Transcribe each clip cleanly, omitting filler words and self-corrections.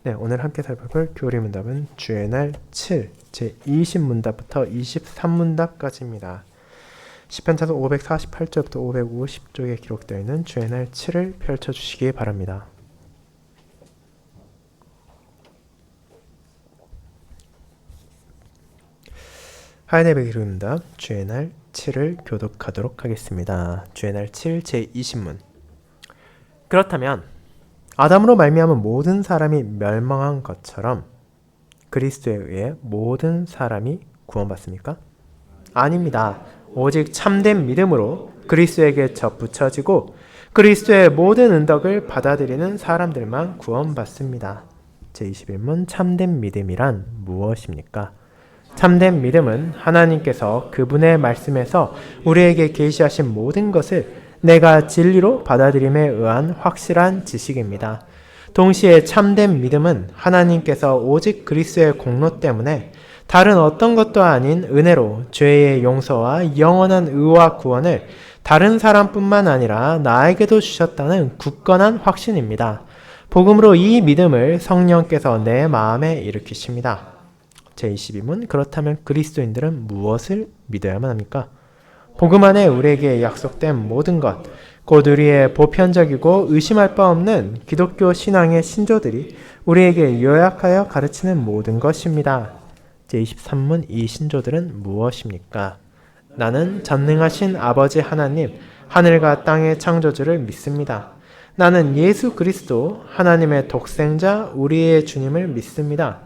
네, 오늘 함께 살펴볼 교리 문답은 주의 날 7, 제20문답부터 23문답까지입니다. 시편 찬송 548쪽부터 550쪽에 기록되어 있는 주의 날 7을 펼쳐주시기 바랍니다. 하이네베 교리 문답 주의 날 7을 교독하도록 하겠습니다. 주의 날 7, 제20문. 그렇다면 아담으로 말미암은 모든 사람이 멸망한 것처럼 그리스도에 의해 모든 사람이 구원받습니까? 아닙니다. 오직 참된 믿음으로 그리스도에게 접붙여지고 그리스도의 모든 은덕을 받아들이는 사람들만 구원받습니다. 제21문 참된 믿음이란 무엇입니까? 참된 믿음은 하나님께서 그분의 말씀에서 우리에게 계시하신 모든 것을 내가 진리로 받아들임에 의한 확실한 지식입니다. 동시에 참된 믿음은 하나님께서 오직 그리스도의 공로 때문에 다른 어떤 것도 아닌 은혜로 죄의 용서와 영원한 의와 구원을 다른 사람뿐만 아니라 나에게도 주셨다는 굳건한 확신입니다. 복음으로 이 믿음을 성령께서 내 마음에 일으키십니다. 제22문. 그렇다면 그리스도인들은 무엇을 믿어야만 합니까? 복음 안에 우리에게 약속된 모든 것, 곧 우리의 보편적이고 의심할 바 없는 기독교 신앙의 신조들이 우리에게 요약하여 가르치는 모든 것입니다. 제23문. 이 신조들은 무엇입니까? 나는 전능하신 아버지 하나님, 하늘과 땅의 창조주를 믿습니다. 나는 예수 그리스도, 하나님의 독생자, 우리의 주님을 믿습니다.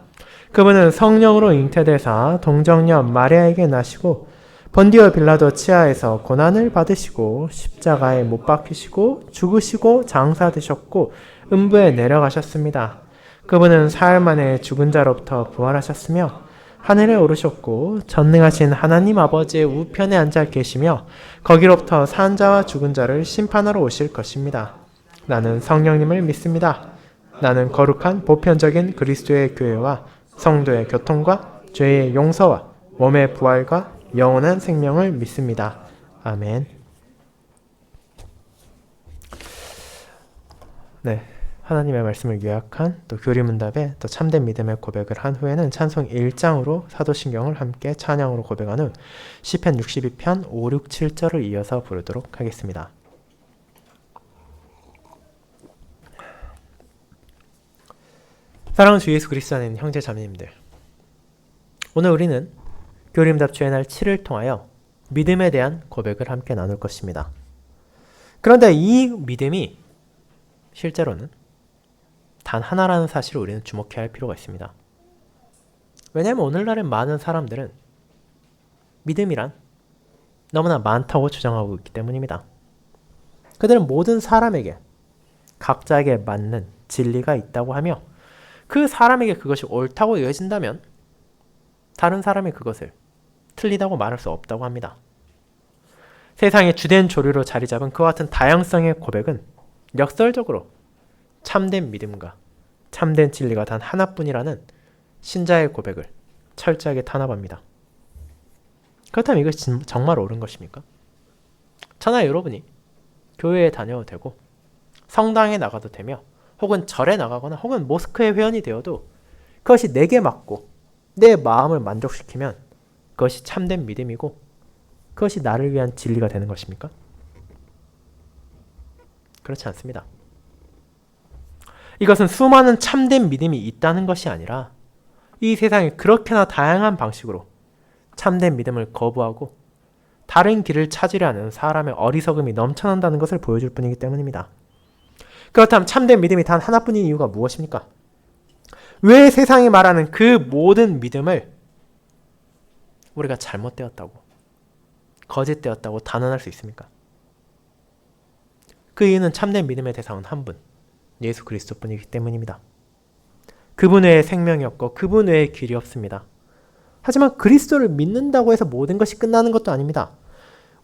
그분은 성령으로 잉태되사 동정녀 마리아에게 나시고 본디오 빌라도 치하에서 고난을 받으시고 십자가에 못 박히시고 죽으시고 장사되셨고 음부에 내려가셨습니다. 그분은 사흘 만에 죽은 자로부터 부활하셨으며 하늘에 오르셨고 전능하신 하나님 아버지의 우편에 앉아 계시며 거기로부터 산 자와 죽은 자를 심판하러 오실 것입니다. 나는 성령님을 믿습니다. 나는 거룩한 보편적인 그리스도의 교회와 성도의 교통과 죄의 용서와 몸의 부활과 영원한 생명을 믿습니다. 아멘. 네, 하나님의 말씀을 요약한 또 교리문답에 또 참된 믿음의 고백을 한 후에는 찬송 1장으로 사도신경을 함께 찬양으로 고백한 후 시편 62편 5, 6, 7절을 이어서 부르도록 하겠습니다. 사랑하는 주 예수 그리스도 안에 있는 형제 자매님들, 오늘 우리는 교리문답 주의 날 7을 통하여 믿음에 대한 고백을 함께 나눌 것입니다. 그런데 이 믿음이 실제로는 단 하나라는 사실을 우리는 주목해야 할 필요가 있습니다. 왜냐하면 오늘날의 많은 사람들은 믿음이란 너무나 많다고 주장하고 있기 때문입니다. 그들은 모든 사람에게 각자에게 맞는 진리가 있다고 하며 그 사람에게 그것이 옳다고 여겨진다면 다른 사람이 그것을 틀리다고 말할 수 없다고 합니다. 세상의 주된 조류로 자리 잡은 그와 같은 다양성의 고백은 역설적으로 참된 믿음과 참된 진리가 단 하나뿐이라는 신자의 고백을 철저하게 탄압합니다. 그렇다면 이것이 정말 옳은 것입니까? 저나 여러분이 교회에 다녀도 되고 성당에 나가도 되며 혹은 절에 나가거나 혹은 모스크의 회원이 되어도 그것이 내게 맞고 내 마음을 만족시키면 그것이 참된 믿음이고 그것이 나를 위한 진리가 되는 것입니까? 그렇지 않습니다. 이것은 수많은 참된 믿음이 있다는 것이 아니라 이 세상에 그렇게나 다양한 방식으로 참된 믿음을 거부하고 다른 길을 찾으려는 사람의 어리석음이 넘쳐난다는 것을 보여줄 뿐이기 때문입니다. 그렇다면 참된 믿음이 단 하나뿐인 이유가 무엇입니까? 왜 세상이 말하는 그 모든 믿음을 우리가 잘못되었다고, 거짓되었다고 단언할 수 있습니까? 그 이유는 참된 믿음의 대상은 한 분, 예수 그리스도뿐이기 때문입니다. 그분 외에 생명이 없고 그분 외에 길이 없습니다. 하지만 그리스도를 믿는다고 해서 모든 것이 끝나는 것도 아닙니다.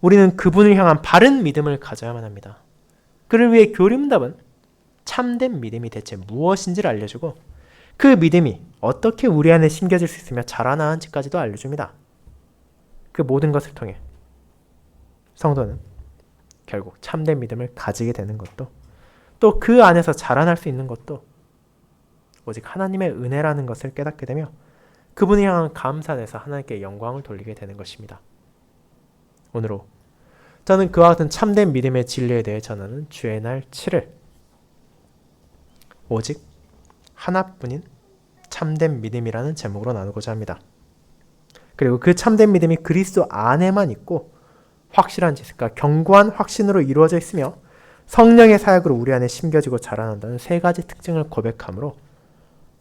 우리는 그분을 향한 바른 믿음을 가져야만 합니다. 그를 위해 교리문답은 참된 믿음이 대체 무엇인지를 알려주고 그 믿음이 어떻게 우리 안에 심겨질 수 있으며 자라나는지까지도 알려줍니다. 그 모든 것을 통해 성도는 결국 참된 믿음을 가지게 되는 것도 또 그 안에서 자라날 수 있는 것도 오직 하나님의 은혜라는 것을 깨닫게 되며 그분을 향한 감사 안에서 하나님께 영광을 돌리게 되는 것입니다. 오늘로 저는 그와 같은 참된 믿음의 진리에 대해 전하는 주의 날 7일 오직 하나뿐인 참된 믿음이라는 제목으로 나누고자 합니다. 그리고 그 참된 믿음이 그리스도 안에만 있고 확실한 지식과 견고한 확신으로 이루어져 있으며 성령의 사역으로 우리 안에 심겨지고 자라난다는 세 가지 특징을 고백하므로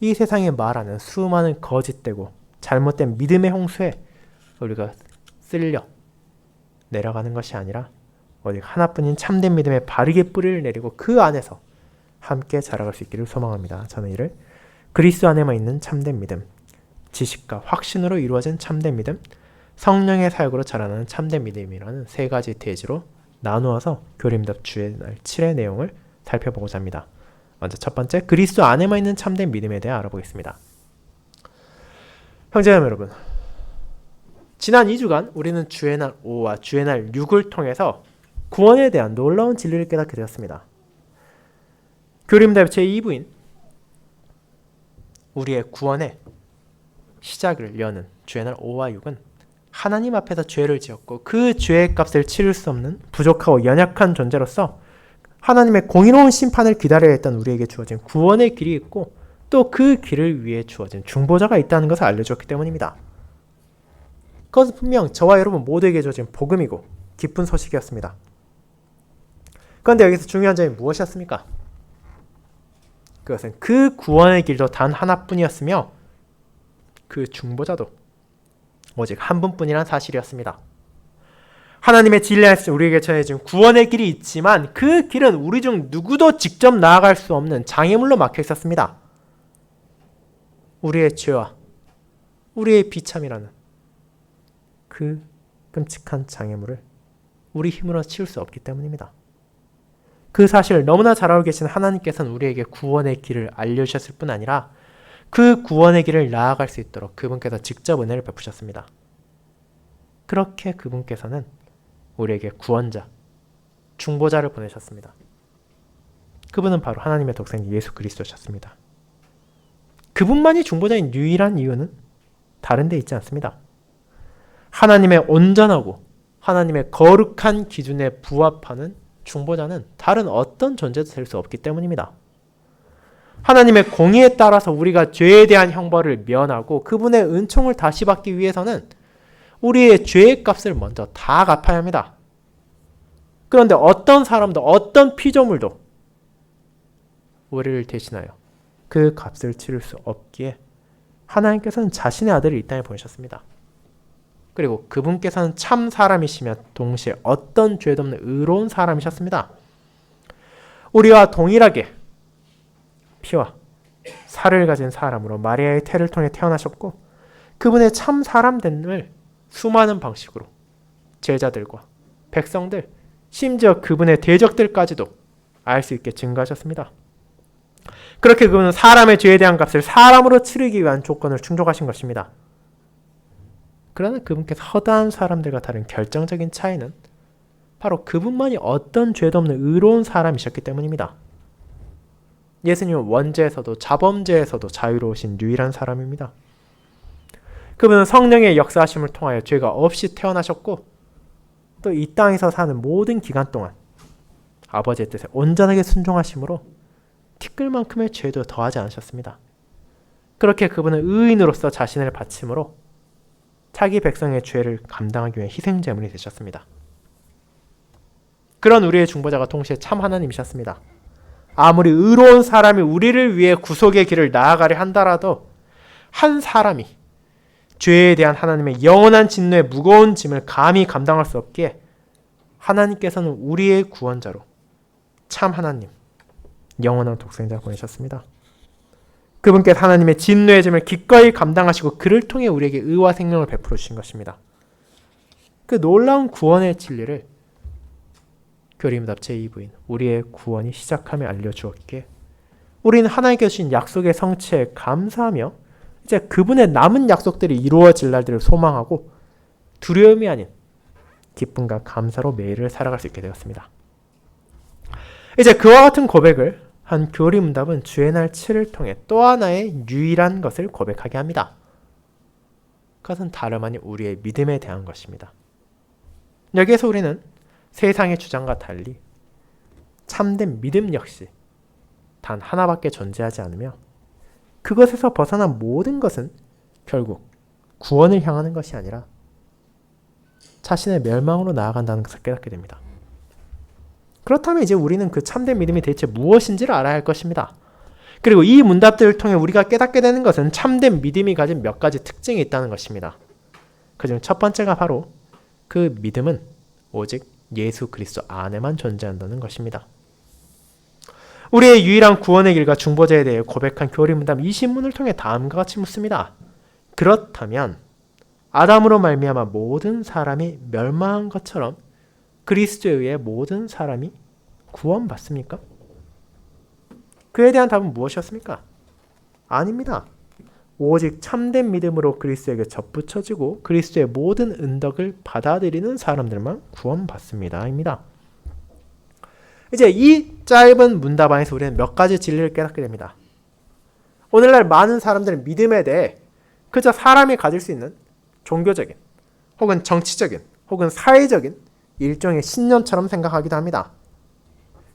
이 세상에 말하는 수많은 거짓되고 잘못된 믿음의 홍수에 우리가 쓸려 내려가는 것이 아니라 오직 하나뿐인 참된 믿음에 바르게 뿌리를 내리고 그 안에서 함께 자라갈 수 있기를 소망합니다. 저는 이를 그리스도 안에만 있는 참된 믿음, 지식과 확신으로 이루어진 참된 믿음, 성령의 사역으로 자라나는 참된 믿음이라는 세 가지 대지로 나누어서 교리임답 주의 날 7의 내용을 살펴보고자 합니다. 먼저 첫 번째, 그리스도 안에만 있는 참된 믿음에 대해 알아보겠습니다. 형제자매 여러분, 지난 2주간 우리는 주의 날 5와 주의 날 6을 통해서 구원에 대한 놀라운 진리를 깨닫게 되었습니다. 교리임답 제2부인 우리의 구원의 시작을 여는 주의 날 5와 6은 하나님 앞에서 죄를 지었고 그 죄의 값을 치를 수 없는 부족하고 연약한 존재로서 하나님의 공의로운 심판을 기다려야 했던 우리에게 주어진 구원의 길이 있고 또 그 길을 위해 주어진 중보자가 있다는 것을 알려주었기 때문입니다. 그것은 분명 저와 여러분 모두에게 주어진 복음이고 기쁜 소식이었습니다. 그런데 여기서 중요한 점이 무엇이었습니까? 그것은 그 구원의 길도 단 하나뿐이었으며 그 중보자도 오직 한 분뿐이란 사실이었습니다. 하나님의 진리 안에서 우리에게 전해진 구원의 길이 있지만 그 길은 우리 중 누구도 직접 나아갈 수 없는 장애물로 막혀 있었습니다. 우리의 죄와 우리의 비참이라는 그 끔찍한 장애물을 우리 힘으로 치울 수 없기 때문입니다. 그 사실을 너무나 잘 알고 계신 하나님께서는 우리에게 구원의 길을 알려주셨을 뿐 아니라 그 구원의 길을 나아갈 수 있도록 그분께서 직접 은혜를 베푸셨습니다. 그렇게 그분께서는 우리에게 구원자, 중보자를 보내셨습니다. 그분은 바로 하나님의 독생자 예수 그리스도셨습니다. 그분만이 중보자인 유일한 이유는 다른 데 있지 않습니다. 하나님의 온전하고 하나님의 거룩한 기준에 부합하는 중보자는 다른 어떤 존재도 될 수 없기 때문입니다. 하나님의 공의에 따라서 우리가 죄에 대한 형벌을 면하고 그분의 은총을 다시 받기 위해서는 우리의 죄의 값을 먼저 다 갚아야 합니다. 그런데 어떤 사람도 어떤 피조물도 우리를 대신하여 그 값을 치를 수 없기에 하나님께서는 자신의 아들을 이 땅에 보내셨습니다. 그리고 그분께서는 참 사람이시며 동시에 어떤 죄도 없는 의로운 사람이셨습니다. 우리와 동일하게 피와 살을 가진 사람으로 마리아의 태를 통해 태어나셨고 그분의 참 사람됨을 수많은 방식으로 제자들과 백성들 심지어 그분의 대적들까지도 알 수 있게 증거하셨습니다. 그렇게 그분은 사람의 죄에 대한 값을 사람으로 치르기 위한 조건을 충족하신 것입니다. 그러나 그분께서 허다한 사람들과 다른 결정적인 차이는 바로 그분만이 어떤 죄도 없는 의로운 사람이셨기 때문입니다. 예수님은 원죄에서도 자범죄에서도 자유로우신 유일한 사람입니다. 그분은 성령의 역사하심을 통하여 죄가 없이 태어나셨고 또 이 땅에서 사는 모든 기간 동안 아버지의 뜻에 온전하게 순종하심으로 티끌만큼의 죄도 더하지 않으셨습니다. 그렇게 그분은 의인으로서 자신을 바침으로 자기 백성의 죄를 감당하기 위해 희생제물이 되셨습니다. 그런 우리의 중보자가 동시에 참 하나님이셨습니다. 아무리 의로운 사람이 우리를 위해 구속의 길을 나아가려 한다라도 한 사람이 죄에 대한 하나님의 영원한 진노의 무거운 짐을 감히 감당할 수 없기에 하나님께서는 우리의 구원자로 참 하나님, 영원한 독생자를 보내셨습니다. 그분께서 하나님의 진노의 짐을 기꺼이 감당하시고 그를 통해 우리에게 의와 생명을 베풀어 주신 것입니다. 그 놀라운 구원의 진리를 교리임답 제2부인 우리의 구원이 시작함에 알려주었기에 우리는 하나님께서 주신 약속의 성취에 감사하며 이제 그분의 남은 약속들이 이루어질 날들을 소망하고 두려움이 아닌 기쁨과 감사로 매일을 살아갈 수 있게 되었습니다. 이제 그와 같은 고백을 교리문답은 주의 날 7을 통해 또 하나의 유일한 것을 고백하게 합니다. 그것은 다름 아닌 우리의 믿음에 대한 것입니다. 여기에서 우리는 세상의 주장과 달리 참된 믿음 역시 단 하나밖에 존재하지 않으며 그것에서 벗어난 모든 것은 결국 구원을 향하는 것이 아니라 자신의 멸망으로 나아간다는 것을 깨닫게 됩니다. 그렇다면 이제 우리는 그 참된 믿음이 대체 무엇인지를 알아야 할 것입니다. 그리고 이 문답들을 통해 우리가 깨닫게 되는 것은 참된 믿음이 가진 몇 가지 특징이 있다는 것입니다. 그중 첫 번째가 바로 그 믿음은 오직 예수 그리스도 안에만 존재한다는 것입니다. 우리의 유일한 구원의 길과 중보자에 대해 고백한 교리문답 20문을 통해 다음과 같이 묻습니다. 그렇다면 아담으로 말미암아 모든 사람이 멸망한 것처럼 그리스도에 의해 모든 사람이 구원받습니까? 그에 대한 답은 무엇이었습니까? 아닙니다. 오직 참된 믿음으로 그리스도에게 접붙여지고 그리스도의 모든 은덕을 받아들이는 사람들만 구원받습니다. 입니다. 이제 이 짧은 문답 안에서 우리는 몇 가지 진리를 깨닫게 됩니다. 오늘날 많은 사람들은 믿음에 대해 그저 사람이 가질 수 있는 종교적인 혹은 정치적인 혹은 사회적인 일종의 신념처럼 생각하기도 합니다.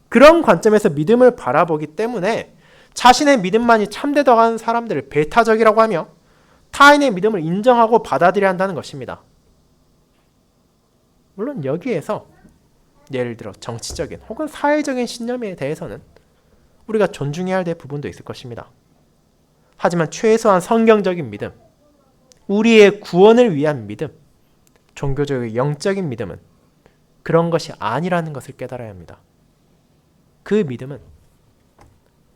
그런 관점에서 믿음을 바라보기 때문에 자신의 믿음만이 참되다고 하는 사람들을 배타적이라고 하며 타인의 믿음을 인정하고 받아들여야 한다는 것입니다. 물론 여기에서 예를 들어 정치적인 혹은 사회적인 신념에 대해서는 우리가 존중해야 될 부분도 있을 것입니다. 하지만 최소한 성경적인 믿음, 우리의 구원을 위한 믿음, 종교적인 영적인 믿음은 그런 것이 아니라는 것을 깨달아야 합니다. 그 믿음은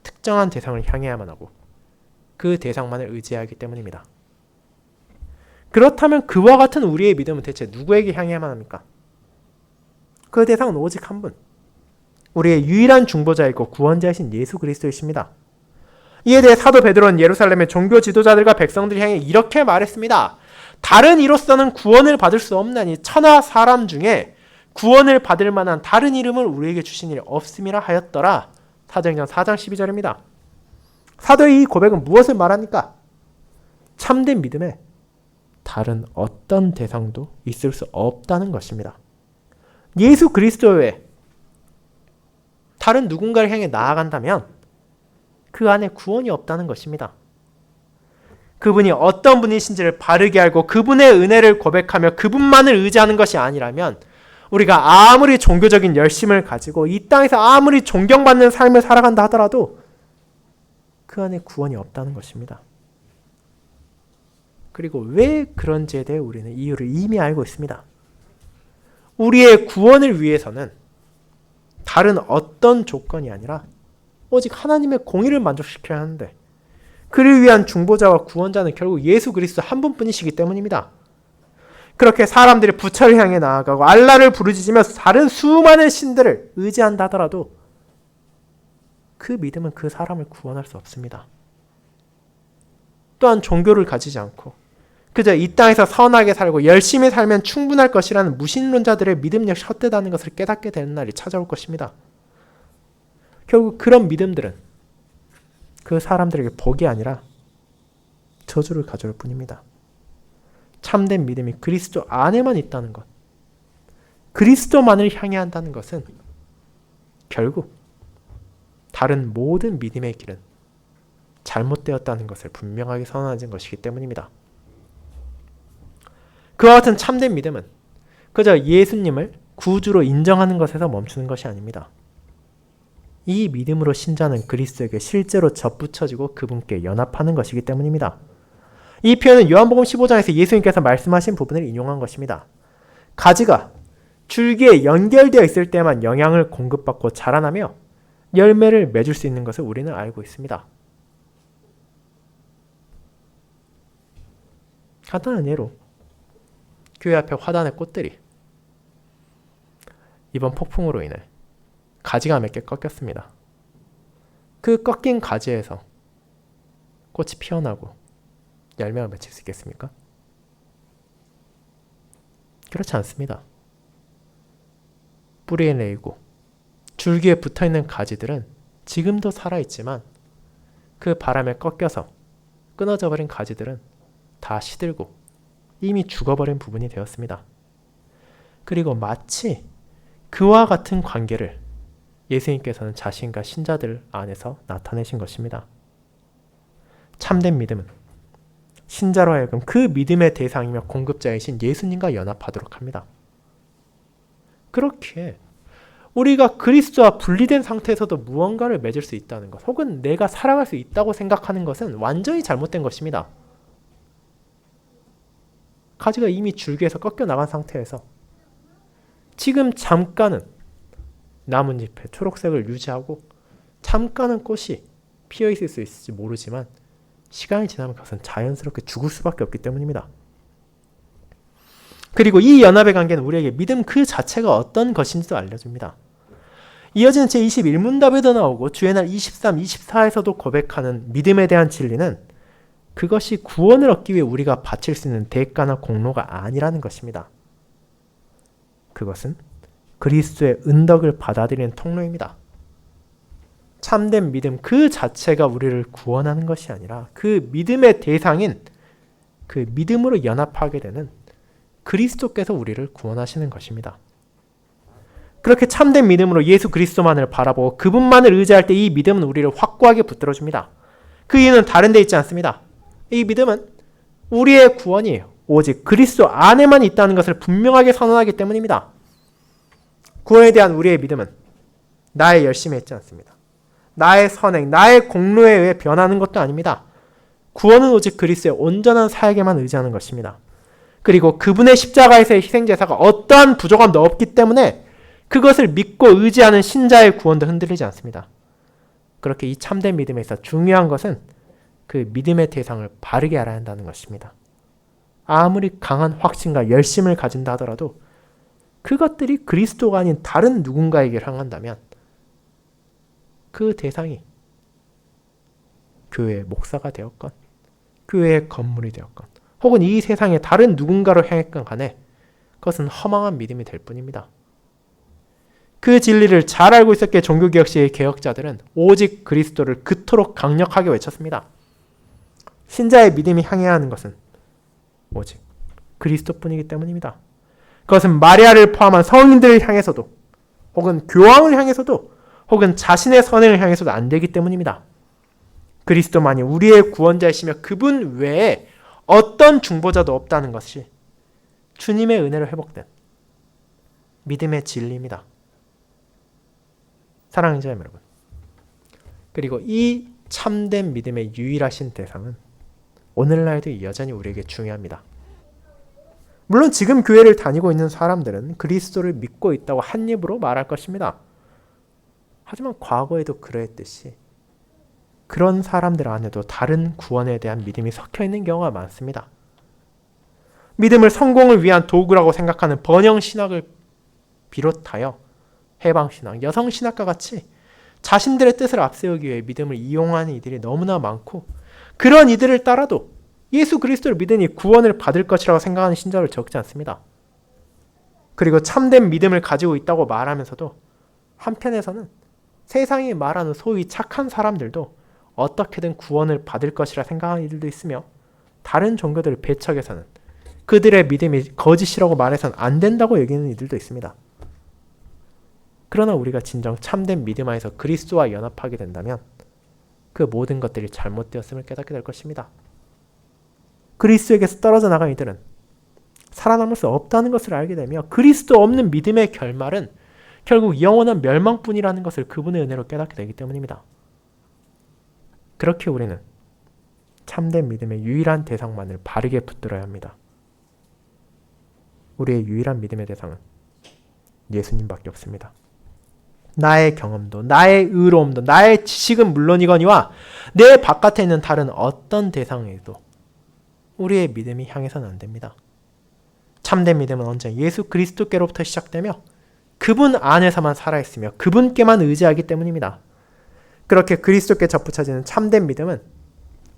특정한 대상을 향해야만 하고 그 대상만을 의지하기 때문입니다. 그렇다면 그와 같은 우리의 믿음은 대체 누구에게 향해야만 합니까? 그 대상은 오직 한 분, 우리의 유일한 중보자이고 구원자이신 예수 그리스도이십니다. 이에 대해 사도 베드로는 예루살렘의 종교 지도자들과 백성들 향해 이렇게 말했습니다. 다른 이로서는 구원을 받을 수 없나니 천하 사람 중에 구원을 받을 만한 다른 이름을 우리에게 주신 일이 없음이라 하였더라. 사도행전 4장 12절입니다. 사도의 이 고백은 무엇을 말합니까? 참된 믿음에 다른 어떤 대상도 있을 수 없다는 것입니다. 예수 그리스도 외에 다른 누군가를 향해 나아간다면 그 안에 구원이 없다는 것입니다. 그분이 어떤 분이신지를 바르게 알고 그분의 은혜를 고백하며 그분만을 의지하는 것이 아니라면 우리가 아무리 종교적인 열심을 가지고 이 땅에서 아무리 존경받는 삶을 살아간다 하더라도 그 안에 구원이 없다는 것입니다. 그리고 왜 그런지에 대해 우리는 이유를 이미 알고 있습니다. 우리의 구원을 위해서는 다른 어떤 조건이 아니라 오직 하나님의 공의를 만족시켜야 하는데 그를 위한 중보자와 구원자는 결국 예수 그리스도 한 분뿐이시기 때문입니다. 그렇게 사람들이 부처를 향해 나아가고 알라를 부르짖으며 다른 수많은 신들을 의지한다 하더라도 그 믿음은 그 사람을 구원할 수 없습니다. 또한 종교를 가지지 않고 그저 이 땅에서 선하게 살고 열심히 살면 충분할 것이라는 무신론자들의 믿음 역시 헛되다는 것을 깨닫게 되는 날이 찾아올 것입니다. 결국 그런 믿음들은 그 사람들에게 복이 아니라 저주를 가져올 뿐입니다. 참된 믿음이 그리스도 안에만 있다는 것, 그리스도만을 향해 한다는 것은 결국 다른 모든 믿음의 길은 잘못되었다는 것을 분명하게 선언하는 것이기 때문입니다. 그와 같은 참된 믿음은 그저 예수님을 구주로 인정하는 것에서 멈추는 것이 아닙니다. 이 믿음으로 신자는 그리스도에게 실제로 접붙여지고 그분께 연합하는 것이기 때문입니다. 이 표현은 요한복음 15장에서 예수님께서 말씀하신 부분을 인용한 것입니다. 가지가 줄기에 연결되어 있을 때만 영양을 공급받고 자라나며 열매를 맺을 수 있는 것을 우리는 알고 있습니다. 간단한 예로 교회 앞에 화단의 꽃들이 이번 폭풍으로 인해 가지가 몇 개 꺾였습니다. 그 꺾인 가지에서 꽃이 피어나고 열매가 맺힐 수 있겠습니까? 그렇지 않습니다. 뿌리에 내리고 줄기에 붙어있는 가지들은 지금도 살아있지만 그 바람에 꺾여서 끊어져 버린 가지들은 다 시들고 이미 죽어버린 부분이 되었습니다. 그리고 마치 그와 같은 관계를 예수님께서는 자신과 신자들 안에서 나타내신 것입니다. 참된 믿음은 신자로 하여금 그 믿음의 대상이며 공급자이신 예수님과 연합하도록 합니다. 그렇기에 우리가 그리스도와 분리된 상태에서도 무언가를 맺을 수 있다는 것, 혹은 내가 살아갈 수 있다고 생각하는 것은 완전히 잘못된 것입니다. 가지가 이미 줄기에서 꺾여 나간 상태에서 지금 잠깐은 나뭇잎의 초록색을 유지하고 잠깐은 꽃이 피어 있을 수 있을지 모르지만 시간이 지나면 그것은 자연스럽게 죽을 수밖에 없기 때문입니다. 그리고 이 연합의 관계는 우리에게 믿음 그 자체가 어떤 것인지도 알려줍니다. 이어지는 제21문답에도 나오고 주의 날 23, 24에서도 고백하는 믿음에 대한 진리는 그것이 구원을 얻기 위해 우리가 바칠 수 있는 대가나 공로가 아니라는 것입니다. 그것은 그리스도의 은덕을 받아들이는 통로입니다. 참된 믿음 그 자체가 우리를 구원하는 것이 아니라 그 믿음의 대상인 그 믿음으로 연합하게 되는 그리스도께서 우리를 구원하시는 것입니다. 그렇게 참된 믿음으로 예수 그리스도만을 바라보고 그분만을 의지할 때 이 믿음은 우리를 확고하게 붙들어줍니다. 그 이유는 다른 데 있지 않습니다. 이 믿음은 우리의 구원이 오직 그리스도 안에만 있다는 것을 분명하게 선언하기 때문입니다. 구원에 대한 우리의 믿음은 나의 열심에 있지 않습니다. 나의 선행, 나의 공로에 의해 변하는 것도 아닙니다. 구원은 오직 그리스도의 온전한 사역에만 의지하는 것입니다. 그리고 그분의 십자가에서의 희생제사가 어떠한 부족함도 없기 때문에 그것을 믿고 의지하는 신자의 구원도 흔들리지 않습니다. 그렇게 이 참된 믿음에 있어 중요한 것은 그 믿음의 대상을 바르게 알아야 한다는 것입니다. 아무리 강한 확신과 열심을 가진다 하더라도 그것들이 그리스도가 아닌 다른 누군가에게 향한다면 그 대상이 교회의 목사가 되었건 교회의 건물이 되었건 혹은 이 세상의 다른 누군가로 향했건 간에 그것은 허망한 믿음이 될 뿐입니다. 그 진리를 잘 알고 있었기에 종교개혁 시의 개혁자들은 오직 그리스도를 그토록 강력하게 외쳤습니다. 신자의 믿음이 향해야 하는 것은 오직 그리스도뿐이기 때문입니다. 그것은 마리아를 포함한 성인들을 향해서도 혹은 교황을 향해서도 혹은 자신의 선행을 향해서도 안 되기 때문입니다. 그리스도만이 우리의 구원자이시며 그분 외에 어떤 중보자도 없다는 것이 주님의 은혜로 회복된 믿음의 진리입니다. 사랑하는 자녀 여러분, 그리고 이 참된 믿음의 유일하신 대상은 오늘날도 여전히 우리에게 중요합니다. 물론 지금 교회를 다니고 있는 사람들은 그리스도를 믿고 있다고 한 입으로 말할 것입니다. 하지만 과거에도 그러했듯이 그런 사람들 안에도 다른 구원에 대한 믿음이 섞여 있는 경우가 많습니다. 믿음을 성공을 위한 도구라고 생각하는 번영신학을 비롯하여 해방신학, 여성신학과 같이 자신들의 뜻을 앞세우기 위해 믿음을 이용하는 이들이 너무나 많고 그런 이들을 따라도 예수 그리스도를 믿으니 구원을 받을 것이라고 생각하는 신자를 적지 않습니다. 그리고 참된 믿음을 가지고 있다고 말하면서도 한편에서는 세상이 말하는 소위 착한 사람들도 어떻게든 구원을 받을 것이라 생각하는 이들도 있으며 다른 종교들을 배척해서는 그들의 믿음이 거짓이라고 말해서는 안 된다고 여기는 이들도 있습니다. 그러나 우리가 진정 참된 믿음 안에서 그리스도와 연합하게 된다면 그 모든 것들이 잘못되었음을 깨닫게 될 것입니다. 그리스도에게서 떨어져 나간 이들은 살아남을 수 없다는 것을 알게 되며 그리스도 없는 믿음의 결말은 결국 영원한 멸망뿐이라는 것을 그분의 은혜로 깨닫게 되기 때문입니다. 그렇게 우리는 참된 믿음의 유일한 대상만을 바르게 붙들어야 합니다. 우리의 유일한 믿음의 대상은 예수님밖에 없습니다. 나의 경험도, 나의 의로움도, 나의 지식은 물론이거니와 내 바깥에 있는 다른 어떤 대상에도 우리의 믿음이 향해서는 안 됩니다. 참된 믿음은 언제 예수 그리스도께로부터 시작되며 그분 안에서만 살아있으며 그분께만 의지하기 때문입니다. 그렇게 그리스도께 접붙여지는 참된 믿음은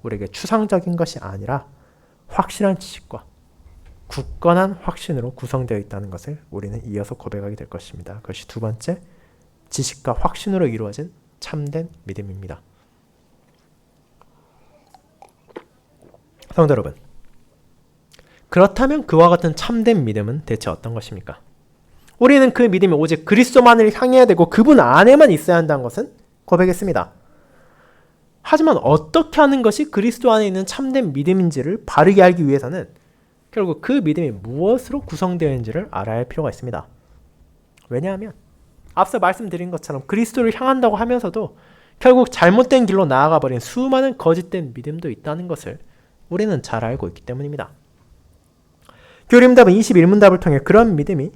우리에게 추상적인 것이 아니라 확실한 지식과 굳건한 확신으로 구성되어 있다는 것을 우리는 이어서 고백하게 될 것입니다. 그것이 두 번째, 지식과 확신으로 이루어진 참된 믿음입니다. 성도 여러분, 그렇다면 그와 같은 참된 믿음은 대체 어떤 것입니까? 우리는 그 믿음이 오직 그리스도만을 향해야 되고 그분 안에만 있어야 한다는 것은 고백했습니다. 하지만 어떻게 하는 것이 그리스도 안에 있는 참된 믿음인지를 바르게 알기 위해서는 결국 그 믿음이 무엇으로 구성되어 있는지를 알아야 할 필요가 있습니다. 왜냐하면 앞서 말씀드린 것처럼 그리스도를 향한다고 하면서도 결국 잘못된 길로 나아가 버린 수많은 거짓된 믿음도 있다는 것을 우리는 잘 알고 있기 때문입니다. 교림답은 21문답을 통해 그런 믿음이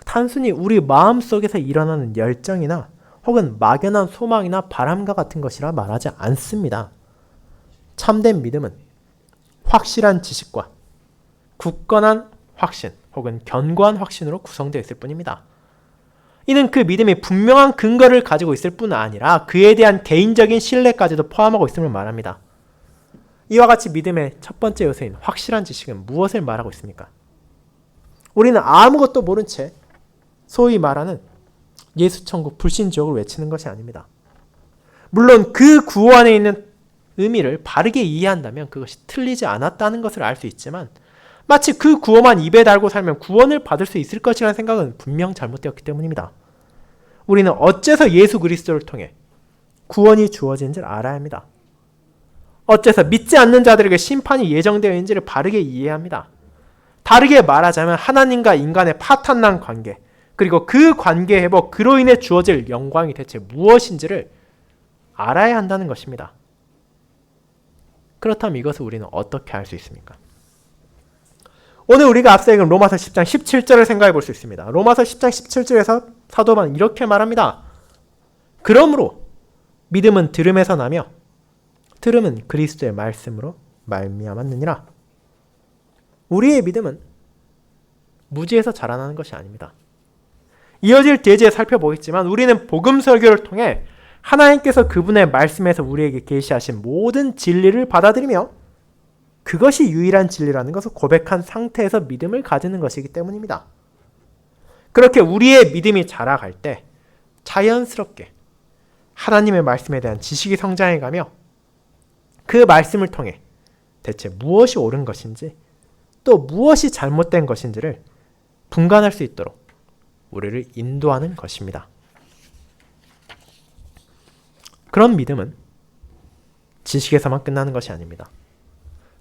단순히 우리 마음속에서 일어나는 열정이나 혹은 막연한 소망이나 바람과 같은 것이라 말하지 않습니다. 참된 믿음은 확실한 지식과 굳건한 확신 혹은 견고한 확신으로 구성되어 있을 뿐입니다. 이는 그 믿음이 분명한 근거를 가지고 있을 뿐 아니라 그에 대한 개인적인 신뢰까지도 포함하고 있음을 말합니다. 이와 같이 믿음의 첫 번째 요소인 확실한 지식은 무엇을 말하고 있습니까? 우리는 아무것도 모른 채 소위 말하는 예수 천국 불신 지옥을 외치는 것이 아닙니다. 물론 그 구호 안에 있는 의미를 바르게 이해한다면 그것이 틀리지 않았다는 것을 알 수 있지만 마치 그 구호만 입에 달고 살면 구원을 받을 수 있을 것이라는 생각은 분명 잘못되었기 때문입니다. 우리는 어째서 예수 그리스도를 통해 구원이 주어진지를 알아야 합니다. 어째서 믿지 않는 자들에게 심판이 예정되어 있는지를 바르게 이해해야 합니다. 다르게 말하자면 하나님과 인간의 파탄난 관계, 그리고 그 관계 회복, 그로 인해 주어질 영광이 대체 무엇인지를 알아야 한다는 것입니다. 그렇다면 이것을 우리는 어떻게 알 수 있습니까? 오늘 우리가 앞서 읽은 로마서 10장 17절을 생각해 볼 수 있습니다. 로마서 10장 17절에서 사도 바울은 이렇게 말합니다. 그러므로 믿음은 들음에서 나며 들음은 그리스도의 말씀으로 말미암았느니라. 우리의 믿음은 무지에서 자라나는 것이 아닙니다. 이어질 대지에 살펴보겠지만 우리는 복음 설교를 통해 하나님께서 그분의 말씀에서 우리에게 계시하신 모든 진리를 받아들이며 그것이 유일한 진리라는 것을 고백한 상태에서 믿음을 가지는 것이기 때문입니다. 그렇게 우리의 믿음이 자라갈 때 자연스럽게 하나님의 말씀에 대한 지식이 성장해가며 그 말씀을 통해 대체 무엇이 옳은 것인지 또 무엇이 잘못된 것인지를 분간할 수 있도록 우리를 인도하는 것입니다. 그런 믿음은 지식에서만 끝나는 것이 아닙니다.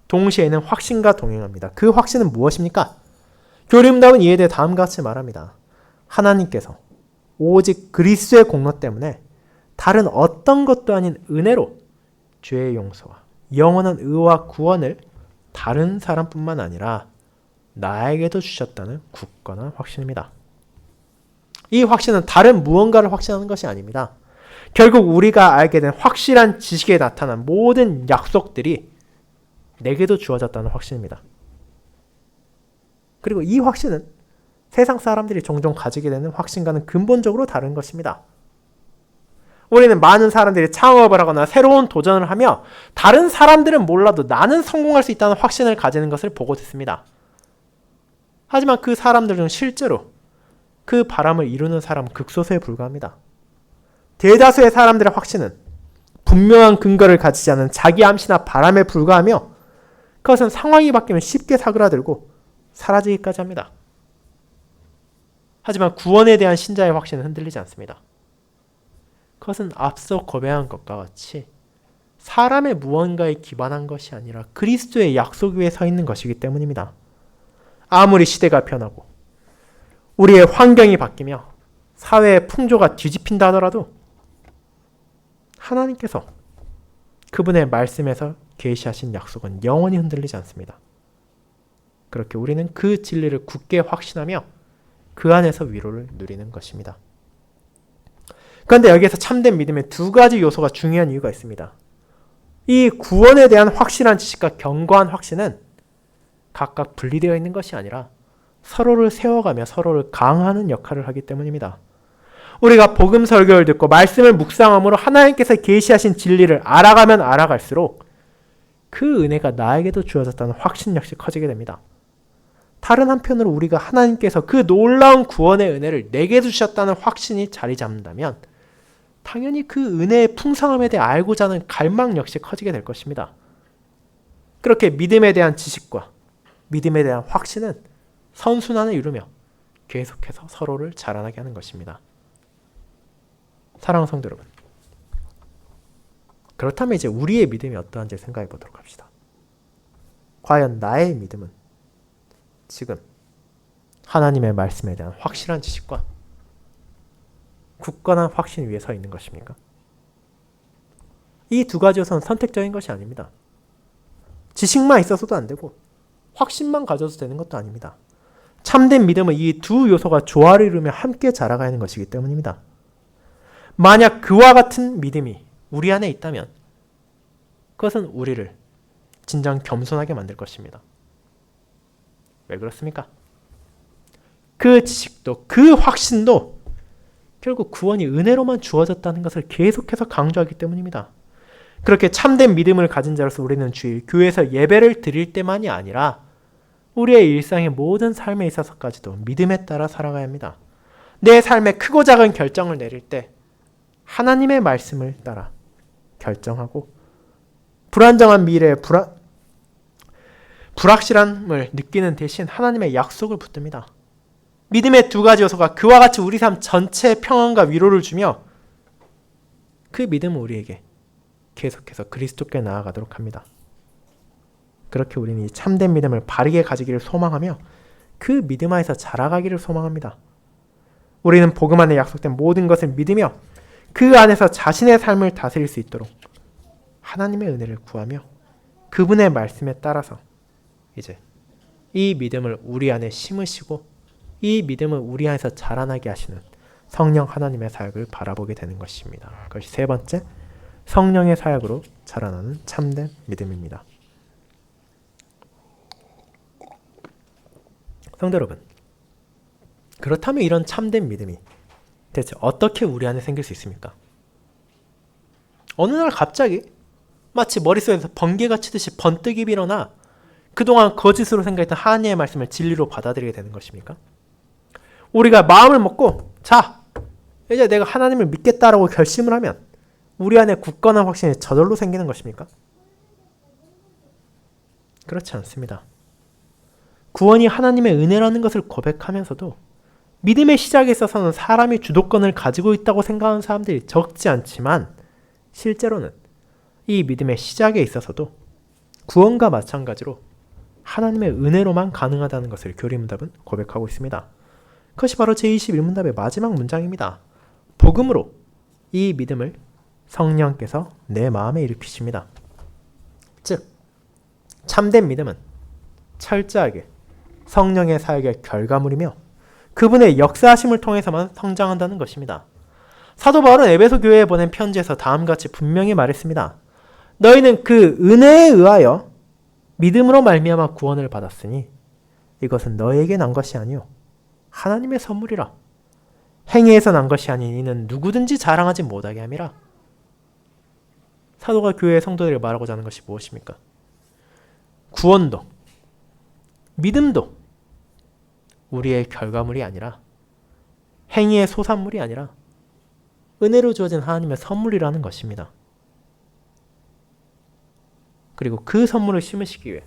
동시에는 확신과 동행합니다. 그 확신은 무엇입니까? 교림답은 이에 대해 다음과 같이 말합니다. 하나님께서 오직 그리스도의 공로 때문에 다른 어떤 것도 아닌 은혜로 죄의 용서와 영원한 의와 구원을 다른 사람뿐만 아니라 나에게도 주셨다는 굳건한 확신입니다. 이 확신은 다른 무언가를 확신하는 것이 아닙니다. 결국 우리가 알게 된 확실한 지식에 나타난 모든 약속들이 내게도 주어졌다는 확신입니다. 그리고 이 확신은 세상 사람들이 종종 가지게 되는 확신과는 근본적으로 다른 것입니다. 우리는 많은 사람들이 창업을 하거나 새로운 도전을 하며 다른 사람들은 몰라도 나는 성공할 수 있다는 확신을 가지는 것을 보고 듣습니다. 하지만 그 사람들 중 실제로 그 바람을 이루는 사람은 극소수에 불과합니다. 대다수의 사람들의 확신은 분명한 근거를 가지지 않은 자기 암시나 바람에 불과하며 그것은 상황이 바뀌면 쉽게 사그라들고 사라지기까지 합니다. 하지만 구원에 대한 신자의 확신은 흔들리지 않습니다. 그것은 앞서 고백한 것과 같이 사람의 무언가에 기반한 것이 아니라 그리스도의 약속 위에 서 있는 것이기 때문입니다. 아무리 시대가 변하고 우리의 환경이 바뀌며 사회의 풍조가 뒤집힌다 하더라도 하나님께서 그분의 말씀에서 계시하신 약속은 영원히 흔들리지 않습니다. 그렇게 우리는 그 진리를 굳게 확신하며 그 안에서 위로를 누리는 것입니다. 그런데 여기에서 참된 믿음의 두 가지 요소가 중요한 이유가 있습니다. 이 구원에 대한 확실한 지식과 견고한 확신은 각각 분리되어 있는 것이 아니라 서로를 세워가며 서로를 강화하는 역할을 하기 때문입니다. 우리가 복음 설교를 듣고 말씀을 묵상함으로 하나님께서 계시하신 진리를 알아가면 알아갈수록 그 은혜가 나에게도 주어졌다는 확신 역시 커지게 됩니다. 다른 한편으로 우리가 하나님께서 그 놀라운 구원의 은혜를 내게 주셨다는 확신이 자리 잡는다면 당연히 그 은혜의 풍성함에 대해 알고자 하는 갈망 역시 커지게 될 것입니다. 그렇게 믿음에 대한 지식과 믿음에 대한 확신은 선순환을 이루며 계속해서 서로를 자라나게 하는 것입니다. 사랑하는 성도 여러분, 그렇다면 이제 우리의 믿음이 어떠한지 생각해 보도록 합시다. 과연 나의 믿음은 지금 하나님의 말씀에 대한 확실한 지식과 굳건한 확신 위에 서 있는 것입니까? 이 두 가지 요소는 선택적인 것이 아닙니다. 지식만 있어서도 안 되고 확신만 가져도 되는 것도 아닙니다. 참된 믿음은 이 두 요소가 조화를 이루며 함께 자라가는 것이기 때문입니다. 만약 그와 같은 믿음이 우리 안에 있다면 그것은 우리를 진정 겸손하게 만들 것입니다. 왜 그렇습니까? 그 지식도 그 확신도 결국 구원이 은혜로만 주어졌다는 것을 계속해서 강조하기 때문입니다. 그렇게 참된 믿음을 가진 자로서 우리는 주일 교회에서 예배를 드릴 때만이 아니라 우리의 일상의 모든 삶에 있어서까지도 믿음에 따라 살아가야 합니다. 내 삶의 크고 작은 결정을 내릴 때 하나님의 말씀을 따라 결정하고 불안정한 미래에 불확실함을 느끼는 대신 하나님의 약속을 붙듭니다. 믿음의 두 가지 요소가 그와 같이 우리 삶 전체에 평안과 위로를 주며 그 믿음은 우리에게 계속해서 그리스도께 나아가도록 합니다. 그렇게 우리는 이 참된 믿음을 바르게 가지기를 소망하며 그 믿음 안에서 자라가기를 소망합니다. 우리는 복음 안에 약속된 모든 것을 믿으며 그 안에서 자신의 삶을 다스릴 수 있도록 하나님의 은혜를 구하며 그분의 말씀에 따라서 이제 이 믿음을 우리 안에 심으시고 이 믿음을 우리 안에서 자라나게 하시는 성령 하나님의 사역을 바라보게 되는 것입니다. 그것이 세 번째, 성령의 사역으로 자라나는 참된 믿음입니다. 성도 여러분, 그렇다면 이런 참된 믿음이 대체 어떻게 우리 안에 생길 수 있습니까? 어느 날 갑자기 마치 머릿속에서 번개가 치듯이 번뜩이 일어나 그동안 거짓으로 생각했던 하나님의 말씀을 진리로 받아들이게 되는 것입니까? 우리가 마음을 먹고 자, 이제 내가 하나님을 믿겠다라고 결심을 하면 우리 안에 굳건한 확신이 저절로 생기는 것입니까? 그렇지 않습니다. 구원이 하나님의 은혜라는 것을 고백하면서도 믿음의 시작에 있어서는 사람이 주도권을 가지고 있다고 생각하는 사람들이 적지 않지만 실제로는 이 믿음의 시작에 있어서도 구원과 마찬가지로 하나님의 은혜로만 가능하다는 것을 교리문답은 고백하고 있습니다. 그것이 바로 제21문답의 마지막 문장입니다. 복음으로 이 믿음을 성령께서 내 마음에 일으키십니다. 즉, 참된 믿음은 철저하게 성령의 사역의 결과물이며 그분의 역사하심을 통해서만 성장한다는 것입니다. 사도 바울은 에베소 교회에 보낸 편지에서 다음과 같이 분명히 말했습니다. 너희는 그 은혜에 의하여 믿음으로 말미암아 구원을 받았으니 이것은 너희에게 난 것이 아니요 하나님의 선물이라. 행위에서 난 것이 아닌 이는 누구든지 자랑하지 못하게 함이라. 사도가 교회의 성도들에게 말하고자 하는 것이 무엇입니까? 구원도 믿음도 우리의 결과물이 아니라 행위의 소산물이 아니라 은혜로 주어진 하나님의 선물이라는 것입니다. 그리고 그 선물을 심으시기 위해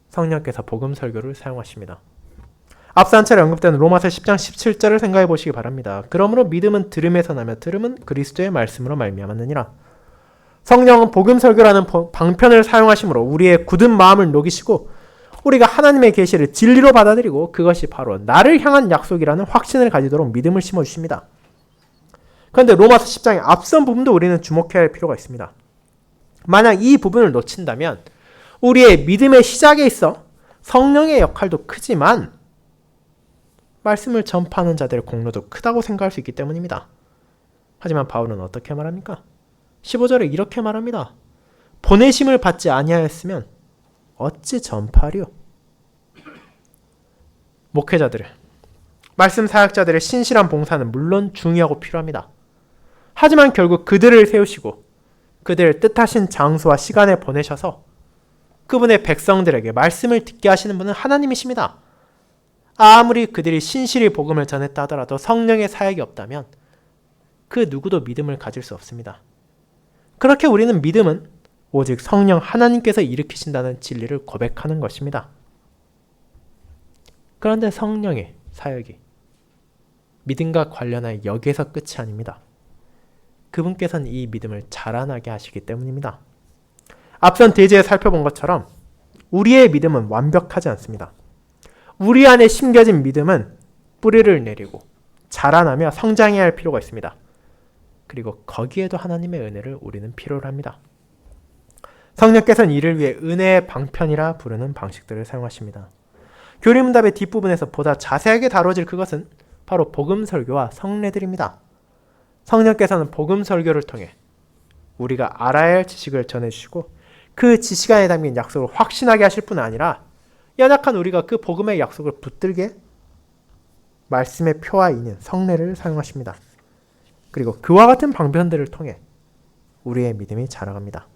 성령께서 복음 설교를 사용하십니다. 앞서 한 차례 언급된 로마서 10장 17절을 생각해 보시기 바랍니다. 그러므로 믿음은 들음에서 나며 들음은 그리스도의 말씀으로 말미암았느니라. 성령은 복음 설교라는 방편을 사용하심으로 우리의 굳은 마음을 녹이시고 우리가 하나님의 계시를 진리로 받아들이고 그것이 바로 나를 향한 약속이라는 확신을 가지도록 믿음을 심어주십니다. 그런데 로마서 10장의 앞선 부분도 우리는 주목해야 할 필요가 있습니다. 만약 이 부분을 놓친다면 우리의 믿음의 시작에 있어 성령의 역할도 크지만 말씀을 전파하는 자들의 공로도 크다고 생각할 수 있기 때문입니다. 하지만 바울은 어떻게 말합니까? 15절에 이렇게 말합니다. 보내심을 받지 아니하였으면 어찌 전파하리요? 목회자들의 말씀 사역자들의 신실한 봉사는 물론 중요하고 필요합니다. 하지만 결국 그들을 세우시고 그들을 뜻하신 장소와 시간에 보내셔서 그분의 백성들에게 말씀을 듣게 하시는 분은 하나님이십니다. 아무리 그들이 신실히 복음을 전했다 하더라도 성령의 사역이 없다면 그 누구도 믿음을 가질 수 없습니다. 그렇게 우리는 믿음은 오직 성령 하나님께서 일으키신다는 진리를 고백하는 것입니다. 그런데 성령의 사역이 믿음과 관련하여 여기에서 끝이 아닙니다. 그분께서는 이 믿음을 자라나게 하시기 때문입니다. 앞선 대제에 살펴본 것처럼 우리의 믿음은 완벽하지 않습니다. 우리 안에 심겨진 믿음은 뿌리를 내리고 자라나며 성장해야 할 필요가 있습니다. 그리고 거기에도 하나님의 은혜를 우리는 필요로 합니다. 성령께서는 이를 위해 은혜의 방편이라 부르는 방식들을 사용하십니다. 교리문답의 뒷부분에서 보다 자세하게 다뤄질 그것은 바로 복음설교와 성례들입니다. 성령께서는 복음설교를 통해 우리가 알아야 할 지식을 전해주시고 그 지식 안에 담긴 약속을 확신하게 하실 뿐 아니라 연약한 우리가 그 복음의 약속을 붙들게 말씀의 표와 인인 성례를 사용하십니다. 그리고 그와 같은 방편들을 통해 우리의 믿음이 자라갑니다.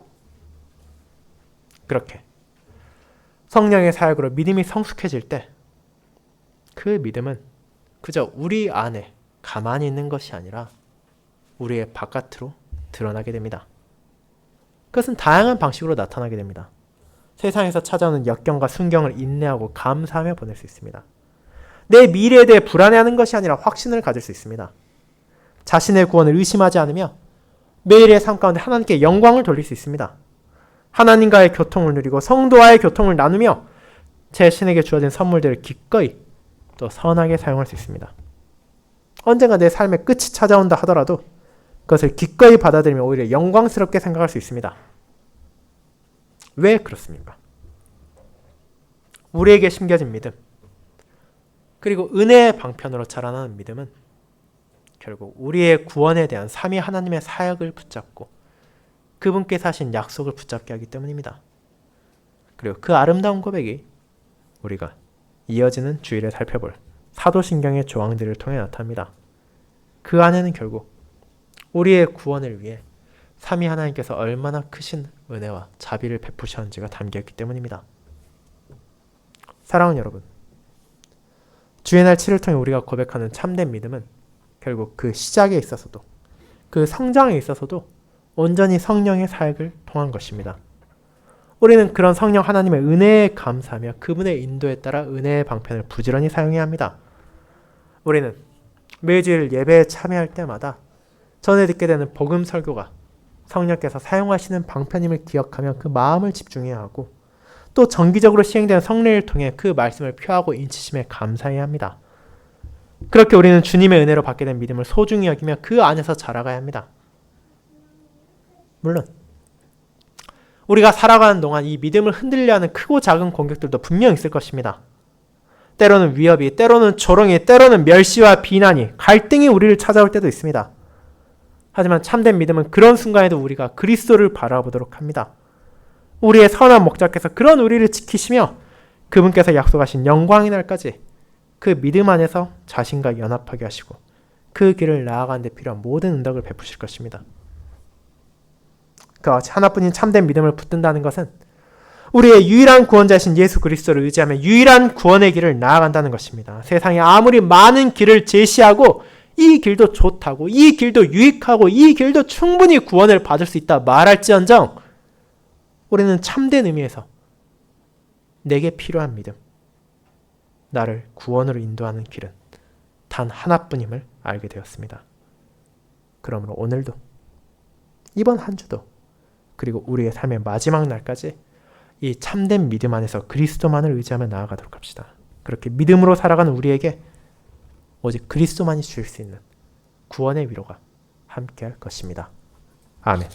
그렇게 성령의 사역으로 믿음이 성숙해질 때 그 믿음은 그저 우리 안에 가만히 있는 것이 아니라 우리의 바깥으로 드러나게 됩니다. 그것은 다양한 방식으로 나타나게 됩니다. 세상에서 찾아오는 역경과 순경을 인내하고 감사하며 보낼 수 있습니다. 내 미래에 대해 불안해하는 것이 아니라 확신을 가질 수 있습니다. 자신의 구원을 의심하지 않으며 매일의 삶 가운데 하나님께 영광을 돌릴 수 있습니다. 하나님과의 교통을 누리고 성도와의 교통을 나누며 제 신에게 주어진 선물들을 기꺼이 또 선하게 사용할 수 있습니다. 언젠가 내 삶의 끝이 찾아온다 하더라도 그것을 기꺼이 받아들이며 오히려 영광스럽게 생각할 수 있습니다. 왜 그렇습니까? 우리에게 심겨진 믿음, 그리고 은혜의 방편으로 자라나는 믿음은 결국 우리의 구원에 대한 삼위 하나님의 사역을 붙잡고 그분께서 하신 약속을 붙잡게 하기 때문입니다. 그리고 그 아름다운 고백이 우리가 이어지는 주일에 살펴볼 사도신경의 조항들을 통해 나타납니다. 그 안에는 결국 우리의 구원을 위해 삼위 하나님께서 얼마나 크신 은혜와 자비를 베푸셨는지가 담겨있기 때문입니다. 사랑하는 여러분, 주의 날 7을 통해 우리가 고백하는 참된 믿음은 결국 그 시작에 있어서도 그 성장에 있어서도 온전히 성령의 사역을 통한 것입니다. 우리는 그런 성령 하나님의 은혜에 감사하며 그분의 인도에 따라 은혜의 방편을 부지런히 사용해야 합니다. 우리는 매주일 예배에 참여할 때마다 전에 듣게 되는 복음 설교가 성령께서 사용하시는 방편임을 기억하며 그 마음을 집중해야 하고 또 정기적으로 시행되는 성례를 통해 그 말씀을 표하고 인치심에 감사해야 합니다. 그렇게 우리는 주님의 은혜로 받게 된 믿음을 소중히 여기며 그 안에서 자라가야 합니다. 물론 우리가 살아가는 동안 이 믿음을 흔들려 하는 크고 작은 공격들도 분명 있을 것입니다. 때로는 위협이, 때로는 조롱이, 때로는 멸시와 비난이, 갈등이 우리를 찾아올 때도 있습니다. 하지만 참된 믿음은 그런 순간에도 우리가 그리스도를 바라보도록 합니다. 우리의 선한 목자께서 그런 우리를 지키시며 그분께서 약속하신 영광의 날까지 그 믿음 안에서 자신과 연합하게 하시고 그 길을 나아가는 데 필요한 모든 은덕을 베푸실 것입니다. 그 하나뿐인 참된 믿음을 붙든다는 것은 우리의 유일한 구원자신 예수 그리스도를 의지하며 유일한 구원의 길을 나아간다는 것입니다. 세상에 아무리 많은 길을 제시하고 이 길도 좋다고, 이 길도 유익하고, 이 길도 충분히 구원을 받을 수 있다 말할지언정 우리는 참된 의미에서 내게 필요한 믿음, 나를 구원으로 인도하는 길은 단 하나뿐임을 알게 되었습니다. 그러므로 오늘도, 이번 한 주도, 그리고 우리의 삶의 마지막 날까지 이 참된 믿음 안에서 그리스도만을 의지하며 나아가도록 합시다. 그렇게 믿음으로 살아가는 우리에게 오직 그리스도만이 주실 수 있는 구원의 위로가 함께할 것입니다. 아멘.